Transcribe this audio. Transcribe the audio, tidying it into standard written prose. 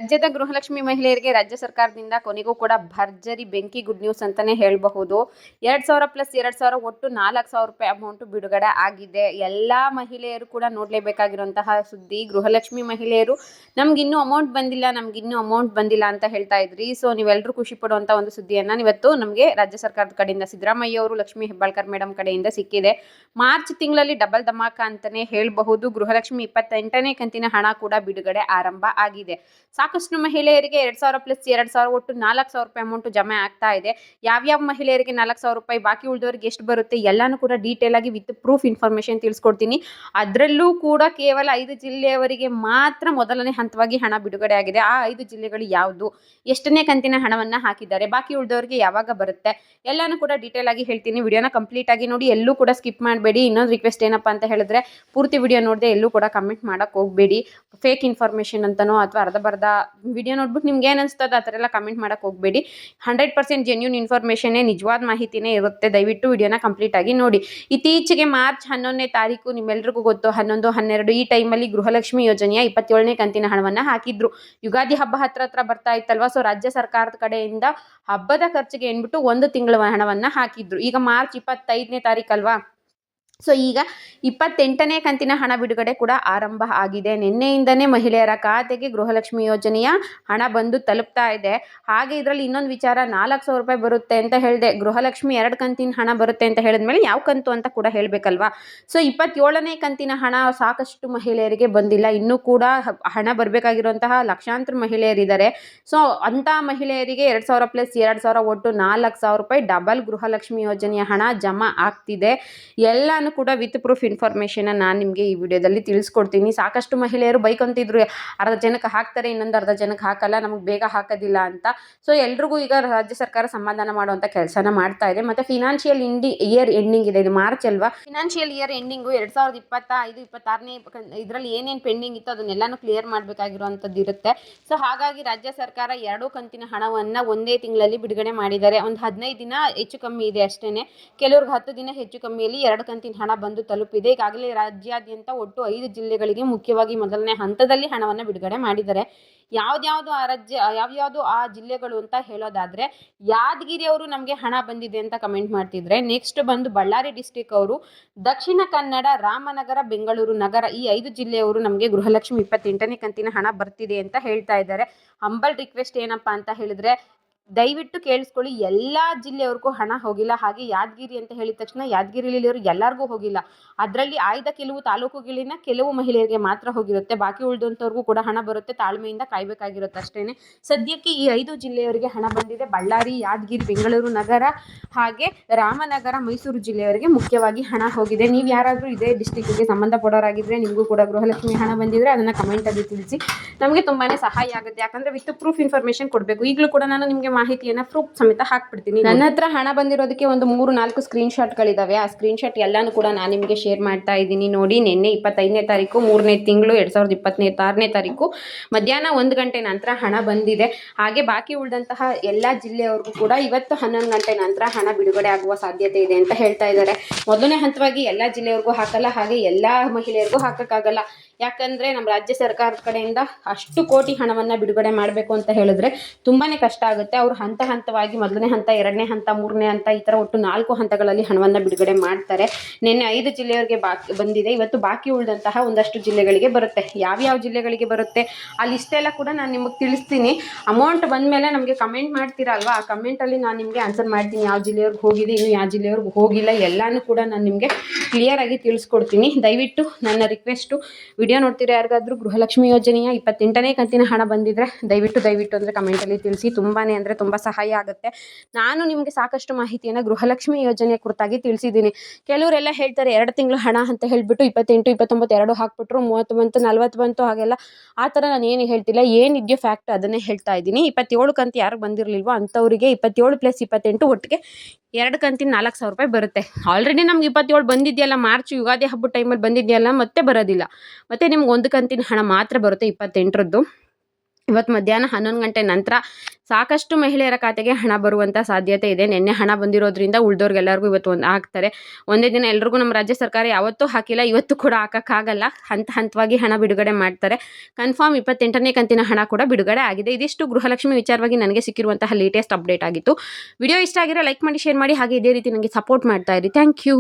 ರಾಜ್ಯದ ಗೃಹಲಕ್ಷ್ಮಿ ಮಹಿಳೆಯರಿಗೆ ರಾಜ್ಯ ಸರ್ಕಾರದಿಂದ ಕೊನೆಗೂ ಕೂಡ ಭರ್ಜರಿ ಬೆಂಕಿ ಗುಡ್ ನ್ಯೂಸ್ ಅಂತಾನೆ ಹೇಳಬಹುದು. 2,000 ಪ್ಲಸ್ 2,000 ಒಟ್ಟು 4,000 ರೂಪಾಯಿ ಅಮೌಂಟ್ ಬಿಡುಗಡೆ ಆಗಿದೆ. ಎಲ್ಲಾ ಮಹಿಳೆಯರು ಕೂಡ ನೋಡಲೇಬೇಕಾಗಿರುವಂತಹ ಸುದ್ದಿ. ಗೃಹಲಕ್ಷ್ಮಿ ಮಹಿಳೆಯರು ನಮ್ಗಿನ್ನೂ ಅಮೌಂಟ್ ಬಂದಿಲ್ಲ ಅಂತ ಹೇಳ್ತಾ ಇದ್ರಿ. ಸೊ ನೀವೆಲ್ಲರೂ ಖುಷಿ ಪಡುವಂತ ಒಂದು ಸುದ್ದಿಯನ್ನ ಇವತ್ತು ನಮಗೆ ರಾಜ್ಯ ಸರ್ಕಾರದ ಕಡೆಯಿಂದ ಸಿದ್ದರಾಮಯ್ಯ ಅವರು, ಲಕ್ಷ್ಮೀ ಹೆಬ್ಬಾಳ್ಕರ್ ಮೇಡಮ್ ಕಡೆಯಿಂದ ಸಿಕ್ಕಿದೆ. ಮಾರ್ಚ್ ತಿಂಗಳಲ್ಲಿ ಡಬಲ್ ಧಮಾಕ ಅಂತಾನೆ ಹೇಳಬಹುದು. ಗೃಹಲಕ್ಷ್ಮಿ 28ನೇ ಕಂತಿನ ಹಣ ಕೂಡ ಬಿಡುಗಡೆ ಆರಂಭ ಆಗಿದೆ. ಸಾಕಷ್ಟು ಮಹಿಳೆಯರಿಗೆ 2,000 ಪ್ಲಸ್ 2,000 ಒಟ್ಟು 4,000 ರೂಪಾಯಿ ಅಮೌಂಟ್ ಜಮಾ ಆಗ್ತಾ ಇದೆ. ಯಾವ್ಯಾವ ಮಹಿಳೆಯರಿಗೆ 4,000 ರೂಪಾಯಿ, ಬಾಕಿ ಉಳಿದವರಿಗೆ ಎಷ್ಟು ಬರುತ್ತೆ ಎಲ್ಲಾನು ಕೂಡ ಡೀಟೇಲ್ ಆಗಿ ವಿತ್ ಪ್ರೂಫ್ ಇನ್ಫಾರ್ಮೇಶನ್ ತಿಳಿಸ್ಕೊಡ್ತೀನಿ. ಅದರಲ್ಲೂ ಕೂಡ ಕೇವಲ 5 ಜಿಲ್ಲೆಯವರಿಗೆ ಮಾತ್ರ ಮೊದಲನೇ ಹಂತವಾಗಿ ಹಣ ಬಿಡುಗಡೆ ಆಗಿದೆ. ಆ 5 ಜಿಲ್ಲೆಗಳು ಯಾವುದು, ಎಷ್ಟನೇ ಕಂತಿನ ಹಣವನ್ನ ಹಾಕಿದ್ದಾರೆ, ಬಾಕಿ ಉಳಿದವರಿಗೆ ಯಾವಾಗ ಬರುತ್ತೆ ಎಲ್ಲಾನು ಕೂಡ ಡೀಟೇಲ್ ಆಗಿ ಹೇಳ್ತೀನಿ. ವಿಡಿಯೋನ ಕಂಪ್ಲೀಟ್ ಆಗಿ ನೋಡಿ, ಎಲ್ಲೂ ಕೂಡ ಸ್ಕಿಪ್ ಮಾಡಬೇಡಿ. ಇನ್ನೊಂದು ರಿಕ್ವೆಸ್ಟ್ ಏನಪ್ಪಾ ಅಂತ ಹೇಳಿದ್ರೆ, ಪೂರ್ತಿ ವಿಡಿಯೋ ನೋಡದೆ ಎಲ್ಲೂ ಕೂಡ ಕಮೆಂಟ್ ಮಾಡಕ್ ಹೋಗಬೇಡಿ. ಫೇಕ್ ಇನ್ಫಾರ್ಮೇಶನ್ ಅಂತನೋ ಅಥವಾ ಅರ್ಧ ವಿಡಿಯೋ ನೋಡ್ಬಿಟ್ಟು ನಿಮ್ಗೆ ಏನು ಅನಿಸ್ತದೆ ಆ ಥರ ಎಲ್ಲ ಕಮೆಂಟ್ ಮಾಡಕ್ಕೆ ಹೋಗಬೇಡಿ. 100% ಜೆನ್ಯೂನ್ ಇನ್ಫಾರ್ಮೇಷನ್ನೇ, ನಿಜವಾದ ಮಾಹಿತಿನೇ ಇರುತ್ತೆ. ದಯವಿಟ್ಟು ವಿಡಿಯೋನ ಕಂಪ್ಲೀಟ್ ಆಗಿ ನೋಡಿ. ಇತ್ತೀಚೆಗೆ ಮಾರ್ಚ್ 11ನೇ ತಾರೀಕು ನಿಮ್ಮೆಲ್ರಿಗೂ ಗೊತ್ತು, 11, 12 ಈ ಟೈಮಲ್ಲಿ ಗೃಹಲಕ್ಷ್ಮಿ ಯೋಜನೆಯ 27ನೇ ಕಂತಿನ ಹಣವನ್ನು ಹಾಕಿದ್ರು. ಯುಗಾದಿ ಹಬ್ಬ ಹತ್ರ ಬರ್ತಾ ಇತ್ತಲ್ವಾ, ಸೊ ರಾಜ್ಯ ಸರ್ಕಾರದ ಕಡೆಯಿಂದ ಹಬ್ಬದ ಖರ್ಚಿಗೆ ಏನ್ಬಿಟ್ಟು 1 ತಿಂಗಳ ಹಣವನ್ನು ಹಾಕಿದ್ರು. ಈಗ ಮಾರ್ಚ್ 25ನೇ ತಾರೀಕಲ್ವಾ, ಸೊ ಈಗ 28ನೇ ಕಂತಿನ ಹಣ ಬಿಡುಗಡೆ ಕೂಡ ಆರಂಭ ಆಗಿದೆ. ನಿನ್ನೆಯಿಂದನೇ ಮಹಿಳೆಯರ ಖಾತೆಗೆ ಗೃಹಲಕ್ಷ್ಮಿ ಯೋಜನೆಯ ಹಣ ಬಂದು ತಲುಪ್ತಾ ಇದೆ. ಹಾಗೆ ಇದರಲ್ಲಿ ಇನ್ನೊಂದು ವಿಚಾರ, 4,000 ರೂಪಾಯಿ ಬರುತ್ತೆ ಅಂತ ಹೇಳಿದೆ. ಗೃಹಲಕ್ಷ್ಮಿ 2 ಕಂತಿನ ಹಣ ಬರುತ್ತೆ ಅಂತ ಹೇಳಿದ್ಮೇಲೆ ಯಾವ ಕಂತು ಅಂತ ಕೂಡ ಹೇಳಬೇಕಲ್ವಾ. ಸೊ 27ನೇ ಕಂತಿನ ಹಣ ಸಾಕಷ್ಟು ಮಹಿಳೆಯರಿಗೆ ಬಂದಿಲ್ಲ. ಇನ್ನೂ ಕೂಡ ಹಣ ಬರಬೇಕಾಗಿರುವಂತಹ ಲಕ್ಷಾಂತರ ಮಹಿಳೆಯರಿದ್ದಾರೆ. ಸೊ ಅಂಥ ಮಹಿಳೆಯರಿಗೆ 2,000 ಪ್ಲಸ್ 2,000 ಒಟ್ಟು 4,000 ರೂಪಾಯಿ ಡಬಲ್ ಗೃಹಲಕ್ಷ್ಮಿ ಯೋಜನೆಯ ಹಣ ಜಮಾ ಆಗ್ತಿದೆ. ಎಲ್ಲಾನು ಕೂಡ ವಿತ್ ಪ್ರೂಫ್ ಇನ್ಫಾರ್ಮೇಶನ್ ನಾನು ನಿಮಗೆ ಈ ವಿಡಿಯೋದಲ್ಲಿ ತಿಳಿಸ್ಕೊಡ್ತೀನಿ. ಸಾಕಷ್ಟು ಮಹಿಳೆಯರು ಬೈಕೊಂತಿದ್ರು, ಅರ್ಧ ಜನಕ್ಕೆ ಹಾಕ್ತಾರೆ, ಇನ್ನೊಂದು ಅರ್ಧ ಜನಕ್ಕೆ ಹಾಕಲ್ಲ, ನಮಗೆ ಬೇಗ ಹಾಕೋದಿಲ್ಲ ಅಂತ. ಸೊ ಎಲ್ರಿಗೂ ಈಗ ರಾಜ್ಯ ಸರ್ಕಾರ ಸಮಾಧಾನ ಮಾಡುವಂತ ಕೆಲಸನ ಮಾಡ್ತಾ ಇದೆ. ಮತ್ತೆ ಫಿನಾನ್ಷಿಯಲ್ ಇಯರ್ ಎಂಡಿಂಗ್ ಇದೆ, ಇದು ಮಾರ್ಚ್ ಅಲ್ವಾ. ಫಿನಾನ್ಷಿಯಲ್ ಇಯರ್ ಎಂಡಿಂಗು 2025-26ನೇ ಇದರಲ್ಲಿ ಏನೇನು ಪೆಂಡಿಂಗ್ ಇತ್ತು ಅದನ್ನೆಲ್ಲಾನು ಕ್ಲಿಯರ್ ಮಾಡಬೇಕಾಗಿರುವಂಥದ್ದು ಇರುತ್ತೆ. ಸೊ ಹಾಗಾಗಿ ರಾಜ್ಯ ಸರ್ಕಾರ 2 ಕಂತಿನ ಹಣವನ್ನ ಒಂದೇ ತಿಂಗಳಲ್ಲಿ ಬಿಡುಗಡೆ ಮಾಡಿದ್ದಾರೆ. ಒಂದು 15 ದಿನ ಹೆಚ್ಚು ಕಮ್ಮಿ ಇದೆ ಅಷ್ಟೇನೆ. ಕೆಲವ್ರಿಗೆ 10 ದಿನ ಹೆಚ್ಚು ಕಮ್ಮಿಯಲ್ಲಿ 2 ಕಂತಿನ ಹಣ ಬಂದು ತಲುಪಿದೆ. ಈಗಾಗಲೇ ರಾಜ್ಯಾದ್ಯಂತ ಒಟ್ಟು 5 ಜಿಲ್ಲೆಗಳಿಗೆ ಮುಖ್ಯವಾಗಿ ಮೊದಲನೇ ಹಂತದಲ್ಲಿ ಹಣವನ್ನು ಬಿಡುಗಡೆ ಮಾಡಿದ್ದಾರೆ. ಯಾವ್ಯಾವುದು ಆ ಜಿಲ್ಲೆಗಳು ಅಂತ ಹೇಳೋದಾದ್ರೆ, ಯಾದಗಿರಿ ಅವರು ನಮಗೆ ಹಣ ಬಂದಿದೆ ಅಂತ ಕಮೆಂಟ್ ಮಾಡ್ತಿದ್ರೆ, ನೆಕ್ಸ್ಟ್ ಬಂದು ಬಳ್ಳಾರಿ ಡಿಸ್ಟಿಕ್ ಅವರು, ದಕ್ಷಿಣ ಕನ್ನಡ, ರಾಮನಗರ, ಬೆಂಗಳೂರು ನಗರ, ಈ 5 ಜಿಲ್ಲೆಯವರು ನಮಗೆ ಗೃಹಲಕ್ಷ್ಮಿ 28ನೇ ಕಂತಿನ ಹಣ ಬರ್ತಿದೆ ಅಂತ ಹೇಳ್ತಾ ಇದ್ದಾರೆ. ಹಂಬಲ್ ರಿಕ್ವೆಸ್ಟ್ ಏನಪ್ಪಾ ಅಂತ ಹೇಳಿದ್ರೆ, ದಯವಿಟ್ಟು ಕೇಳಿಸ್ಕೊಳ್ಳಿ, ಎಲ್ಲಾ ಜಿಲ್ಲೆಯವ್ರಿಗೂ ಹಣ ಹೋಗಿಲ್ಲ. ಹಾಗೆ ಯಾದಗಿರಿ ಅಂತ ಹೇಳಿದ ತಕ್ಷಣ ಯಾದಗಿರಿಲಿರೋರು ಎಲ್ಲರಿಗೂ ಹೋಗಿಲ್ಲ. ಅದರಲ್ಲಿ ಆಯ್ದ ಕೆಲವು ತಾಲೂಕುಗಳಿನ ಕೆಲವು ಮಹಿಳೆಯರಿಗೆ ಮಾತ್ರ ಹೋಗಿರುತ್ತೆ. ಬಾಕಿ ಉಳಿದಂಥವ್ರಿಗೂ ಕೂಡ ಹಣ ಬರುತ್ತೆ. ತಾಳ್ಮೆಯಿಂದ ಕಾಯ್ಬೇಕಾಗಿರುತ್ತೆ ಅಷ್ಟೇನೆ. ಸದ್ಯಕ್ಕೆ ಈ 5 ಜಿಲ್ಲೆಯವರಿಗೆ ಹಣ ಬಂದಿದೆ. ಬಳ್ಳಾರಿ, ಯಾದಗಿರಿ, ಬೆಂಗಳೂರು ನಗರ, ಹಾಗೆ ರಾಮನಗರ, ಮೈಸೂರು ಜಿಲ್ಲೆಯವರಿಗೆ ಮುಖ್ಯವಾಗಿ ಹಣ ಹೋಗಿದೆ. ನೀವು ಯಾರಾದರೂ ಇದೇ ಡಿಸ್ಟಿಕ್ಗೆ ಸಂಬಂಧಪಡೋರಾಗಿದ್ರೆ, ನಿಮಗೂ ಕೂಡ ಗೃಹಲಕ್ಷ್ಮಿ ಹಣ ಬಂದಿದ್ರೆ ಅದನ್ನ ಕಮೆಂಟಲ್ಲಿ ತಿಳಿಸಿ. ನಮಗೆ ತುಂಬಾನೇ ಸಹಾಯ ಆಗುತ್ತೆ. ಯಾಕಂದ್ರೆ ವಿತ್ ಪ್ರೂಫ್ ಇನ್ಫಾರ್ಮೇಶನ್ ಕೊಡಬೇಕು. ಈಗಲೂ ಕೂಡ ನಾನು ನಿಮಗೆ ಮಾಹಿತಿಯನ್ನ ಪ್ರೂಫ್ ಸಮೇತ ಹಾಕ್ಬಿಡ್ತೀನಿ. ನನ್ನ ಹತ್ರ ಹಣ ಬಂದಿರೋದಕ್ಕೆ ಒಂದು 3-4 ಸ್ಕ್ರೀನ್ ಶಾಟ್ಗಳಿದಾವೆ. ಆ ಸ್ಕ್ರೀನ್ ಶಾಟ್ ಎಲ್ಲಾನು ಕೂಡ ನಾನು ನಿಮಗೆ ಶೇರ್ ಮಾಡ್ತಾ ಇದ್ದೀನಿ. ನೋಡಿ, ನಿನ್ನೆ 25ನೇ ತಾರೀಕು 3ನೇ ತಿಂಗಳು 2026ನೇ ತಾರೀಕು ಮಧ್ಯಾಹ್ನ 1 ಗಂಟೆ ನಂತರ ಹಣ ಬಂದಿದೆ. ಹಾಗೆ ಬಾಕಿ ಉಳಿದಂತಹ ಎಲ್ಲಾ ಜಿಲ್ಲೆಯವರೆಗೂ ಕೂಡ ಇವತ್ತು 11 ಗಂಟೆ ನಂತರ ಹಣ ಬಿಡುಗಡೆ ಆಗುವ ಸಾಧ್ಯತೆ ಇದೆ ಅಂತ ಹೇಳ್ತಾ ಇದ್ದಾರೆ. ಮೊದಲನೇ ಹಂತವಾಗಿ ಎಲ್ಲಾ ಜಿಲ್ಲೆಯವರೆಗೂ ಹಾಕಲ್ಲ, ಹಾಗೆ ಎಲ್ಲಾ ಮಹಿಳೆಯರಿಗೂ ಹಾಕಕ್ಕಾಗಲ್ಲ. ಯಾಕಂದ್ರೆ ನಮ್ಮ ರಾಜ್ಯ ಸರ್ಕಾರದ ಕಡೆಯಿಂದ ಅಷ್ಟು ಕೋಟಿ ಹಣವನ್ನ ಬಿಡುಗಡೆ ಮಾಡಬೇಕು ಅಂತ ಹೇಳಿದ್ರೆ ತುಂಬಾನೇ ಕಷ್ಟ ಆಗುತ್ತೆ. ಅವರು ಹಂತವಾಗಿ ಮೊದಲನೇ ಹಂತ, 2ನೇ ಹಂತ, 3ನೇ ಹಂತ, ಈ ತರ ಒಟ್ಟು 4 ಹಂತಗಳಲ್ಲಿ ಹಣವನ್ನ ಬಿಡುಗಡೆ ಮಾಡ್ತಾರೆ. ನಿನ್ನೆ 5 ಜಿಲ್ಲೆಯವರಿಗೆ ಬಂದಿದೆ. ಇವತ್ತು ಬಾಕಿ ಉಳಿದಂತಹ ಒಂದಷ್ಟು ಜಿಲ್ಲೆಗಳಿಗೆ ಬರುತ್ತೆ. ಯಾವ್ಯಾವ ಜಿಲ್ಲೆಗಳಿಗೆ ಬರುತ್ತೆ ಆ ಲಿಸ್ಟ್ ಎಲ್ಲ ಕೂಡ ನಾನು ನಿಮಗೆ ತಿಳಿಸ್ತೀನಿ. ಅಮೌಂಟ್ ಬಂದ್ಮೇಲೆ ನಮಗೆ ಕಮೆಂಟ್ ಮಾಡ್ತೀರಾ ಅಲ್ವಾ, ಆ ಕಮೆಂಟ್ ಅಲ್ಲಿ ನಾನು ನಿಮಗೆ ಆನ್ಸರ್ ಮಾಡ್ತೀನಿ. ಯಾವ ಜಿಲ್ಲೆಯವ್ರಿಗೆ ಹೋಗಿದೆ, ಇನ್ನು ಯಾವ ಜಿಲ್ಲೆಯವ್ರಿಗೆ ಹೋಗಿಲ್ಲ, ಎಲ್ಲಾನು ಕೂಡ ನಾನು ನಿಮಗೆ ಕ್ಲಿಯರ್ ಆಗಿ ತಿಳಿಸ್ಕೊಡ್ತೀನಿ. ದಯವಿಟ್ಟು ನನ್ನ ರಿಕ್ವೆಸ್ಟು, ವಿಡಿಯೋ ನೋಡ್ತೀರಾ ಯಾರಿಗಾದ್ರೂ ಗೃಹಲಕ್ಷ್ಮಿ ಯೋಜನೆಯ 28ನೇ ಕಂತಿನ ಹಣ ಬಂದಿದ್ರೆ ದಯವಿಟ್ಟು ಅಂದರೆ ಕಮೆಂಟಲ್ಲಿ ತಿಳಿಸಿ. ತುಂಬಾನೇ ಅಂದರೆ ತುಂಬ ಸಹಾಯ ಆಗುತ್ತೆ. ನಾನು ನಿಮಗೆ ಸಾಕಷ್ಟು ಮಾಹಿತಿಯನ್ನು ಗೃಹಲಕ್ಷ್ಮಿ ಯೋಜನೆ ಕುರಿತಾಗಿ ತಿಳಿಸಿದ್ದೀನಿ. ಕೆಲವರೆಲ್ಲ ಹೇಳ್ತಾರೆ 2 ತಿಂಗಳು ಹಣ ಅಂತ ಹೇಳಿಬಿಟ್ಟು 28, 29 2 ಹಾಕ್ಬಿಟ್ರು, 30 ಬಂತು, 40 ಬಂತು, ಹಾಗೆಲ್ಲ ಆ ಥರ ನಾನು ಏನು ಹೇಳ್ತಿಲ್ಲ. ಏನಿದೆಯೋ ಫ್ಯಾಕ್ಟ್ ಅದನ್ನೇ ಹೇಳ್ತಾ ಇದ್ದೀನಿ. 27 ಕಂತು ಯಾರಿಗೆ ಬಂದಿರಲಿಲ್ವೋ ಅಂಥವರಿಗೆ 27 ಪ್ಲಸ್ 28 ಒಟ್ಟಿಗೆ 2 ಕಂತಿನ 4,000 ರೂಪಾಯಿ ಬರುತ್ತೆ. ಆಲ್ರೆಡಿ ನಮ್ಗೆ 27 ಬಂದಿದೆಯಲ್ಲ, ಮಾರ್ಚ್ ಯುಗಾದಿ ಹಬ್ಬದ ಟೈಮಲ್ಲಿ ಬಂದಿದೆಯಲ್ಲ, ಮತ್ತೆ ಬರೋದಿಲ್ಲ. ಮತ್ತೆ ನಿಮ್ಗೆ 1 ಕಂತಿನ ಹಣ ಮಾತ್ರ ಬರುತ್ತೆ 28ರದ್ದು. ಇವತ್ತು ಮಧ್ಯಾಹ್ನ 11 ಗಂಟೆ ನಂತರ ಸಾಕಷ್ಟು ಮಹಿಳೆಯರ ಖಾತೆಗೆ ಹಣ ಬರುವಂಥ ಸಾಧ್ಯತೆ ಇದೆ. ನಿನ್ನೆ ಹಣ ಬಂದಿರೋದ್ರಿಂದ ಉಳಿದವ್ರಿಗೆಲ್ಲರಿಗೂ ಇವತ್ತು ಹಾಕ್ತಾರೆ. ಒಂದೇ ದಿನ ಎಲ್ರಿಗೂ ನಮ್ಮ ರಾಜ್ಯ ಸರ್ಕಾರ ಯಾವತ್ತೂ ಹಾಕಿಲ್ಲ, ಇವತ್ತು ಕೂಡ ಹಾಕೋಕ್ಕಾಗಲ್ಲ. ಹಂತವಾಗಿ ಹಣ ಬಿಡುಗಡೆ ಮಾಡ್ತಾರೆ. ಕನ್ಫರ್ಮ್ 28ನೇ ಕಂತಿನ ಹಣ ಕೂಡ ಬಿಡುಗಡೆ ಆಗಿದೆ. ಇದಿಷ್ಟು ಗೃಹಲಕ್ಷ್ಮಿ ವಿಚಾರವಾಗಿ ನನಗೆ ಸಿಕ್ಕಿರುವಂತಹ ಲೇಟೆಸ್ಟ್ ಅಪ್ಡೇಟ್ ಆಗಿತ್ತು. ವಿಡಿಯೋ ಇಷ್ಟ ಆಗಿರೋ ಲೈಕ್ ಮಾಡಿ, ಶೇರ್ ಮಾಡಿ, ಹಾಗೆ ಇದೇ ರೀತಿ ನನಗೆ ಸಪೋರ್ಟ್ ಮಾಡ್ತಾ ಇರಿ. Thank you.